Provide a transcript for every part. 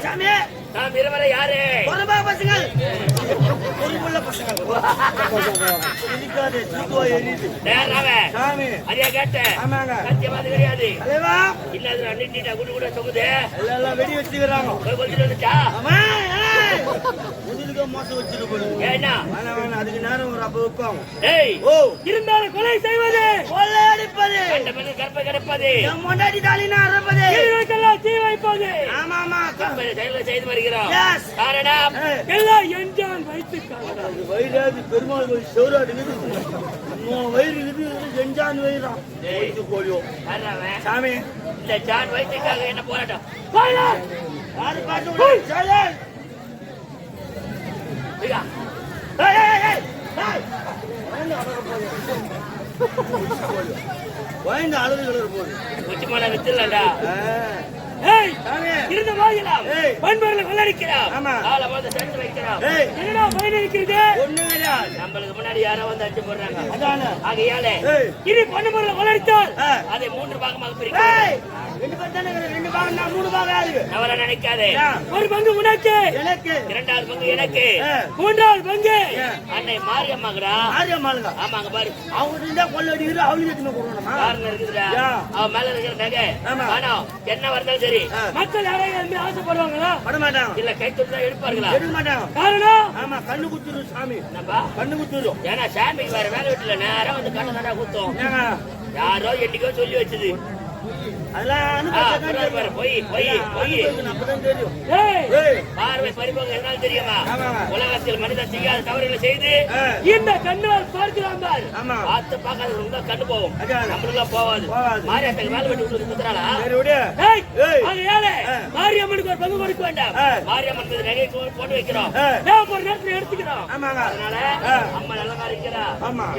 சாமி நான் இருவரை யாரு பசங்க அதையா கேட்டேன் சத்தியமாது கிடையாது இல்ல நீட்டா குடு கூட தொகுது எல்லாம் வெடி வச்சுக்கிறாங்க கொஞ்சம் வந்துச்சா மோசம் வச்சிருக்கோம் ஏன்னா அதுக்கு நேரம் ஒரு அப்ப வைப்பாங்க இருந்தாலும் கொலை செய்வது கொள்ளை அடிப்பது கற்பை கிடைப்பது முன்னாடி தாலினா அறுப்பது தீ வைப்பது ஆமா ஆமா செய்து வருகிறோம் காரணம் எல்லாம் எஞ்சான் வைத்துக்காக வயிறாது பெருமாள் கோயில் செவராடு வயிறு இருக்குது எஞ்சான் வயிறான் கோழியோ சாமி இந்த ஜான் வைத்துக்காக என்ன போராட்டம் யாரு பாட்டு வாய்ந்த அளவுகள் போது உச்சிமான வித்துலடா இருந்த வாங்கலாம் பண்பர்களை கொள்ளடிக்கிறோம் காலமாக சேர்த்து வைக்கிறோம் என்னடா பயன் இருக்கிறது நம்மளுக்கு முன்னாடி யாரோ வந்து அடிச்சு போடுறாங்க ஆகையால இனி பண்பர்களை கொள்ளடித்தால் அதை 3 பாகமாக பிரிக்கிறோம் 2 பாகம் 3 பாகம் அவரை நினைக்காதே ஒரு பங்கு உனக்கு எனக்கு 2வது பங்கு எனக்கு 3வது பங்கு அன்னை மாரியம்மாங்கடா மாரியம்மாங்க ஆமாங்க பாரு அவங்க இருந்தா கொள்ளடிக்கிற அவளுக்கு எத்தனை கொடுக்கணுமா காரணம் இருக்குதுடா அவ மேல இருக்கிற நகை பணம் என்ன வரதாலும் சரி மக்கள் யாரையும் ஆசைப்படுவாங்களா பட மாட்டாங்க இல்ல கை தொட்டு எடுப்பார்களா எடுக்க மாட்டாங்க காரணம் ஆமா கண்ணு குத்துரும் சாமி என்னப்பா கண்ணு குத்துரும் ஏன்னா சாமிக்கு வேற வேலை வீட்டுல நேரம் வந்து கண்ணு தாண்டா குத்தும் யாரோ என்னைக்கோ சொல்லி வச்சது பார்வை பறிப்போங்க என்னாலும் தெரியுமா உலகத்தில் மனிதன் செய்யாத தவறுகளை செய்து இந்த கண்ணால் பார்க்கிறான் பார்த்து பார்க்காத ரொம்ப கண்ணு போவோம் நம்மளுக்கு போவாது மாரியம்மனுக்கு வேலை வெட்டி உங்களுக்கு குத்துறாளா மாரியம்மனுக்கு ஒரு பங்கு கொடுக்க வேண்டாம் மாரியம்மன் நகை போட்டு வைக்கிறோம் ஒரு நேரத்தில் எடுத்துக்கிறோம் அதனால அம்மா நல்லா இருக்கிறா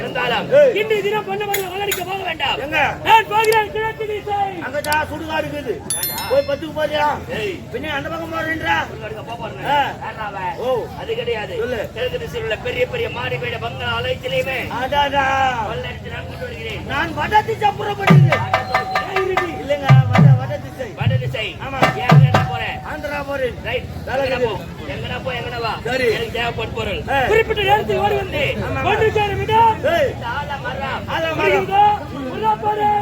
இருந்தாலும் இன்றைய தினம் பண்ண வளர்க்க போக வேண்டாம் நான் போகிறேன் கிழக்கு திசை சுடுகாடு இருக்குது போய் 10க்கு போறியா பின்ன அந்த பக்கம் போறேன்றா அது கிடையாது கிழக்கு திசையில் உள்ள பெரிய பெரிய மாடி வீட பங்களா அலைத்திலையுமே நான் வட திசை புறப்படுகிறேன் இல்லைங்க வட திசை வட திசை ஆமா போறேன் ஆந்திரா போறேன் ரைட் எங்கடா போ எங்கடா வா சரி எனக்கு தேவைப்பட்ட பொருள் குறிப்பிட்ட நேரத்தில் ஓடி வந்து ஒன்று சேரும் இடம் ஆல மரம் போறேன்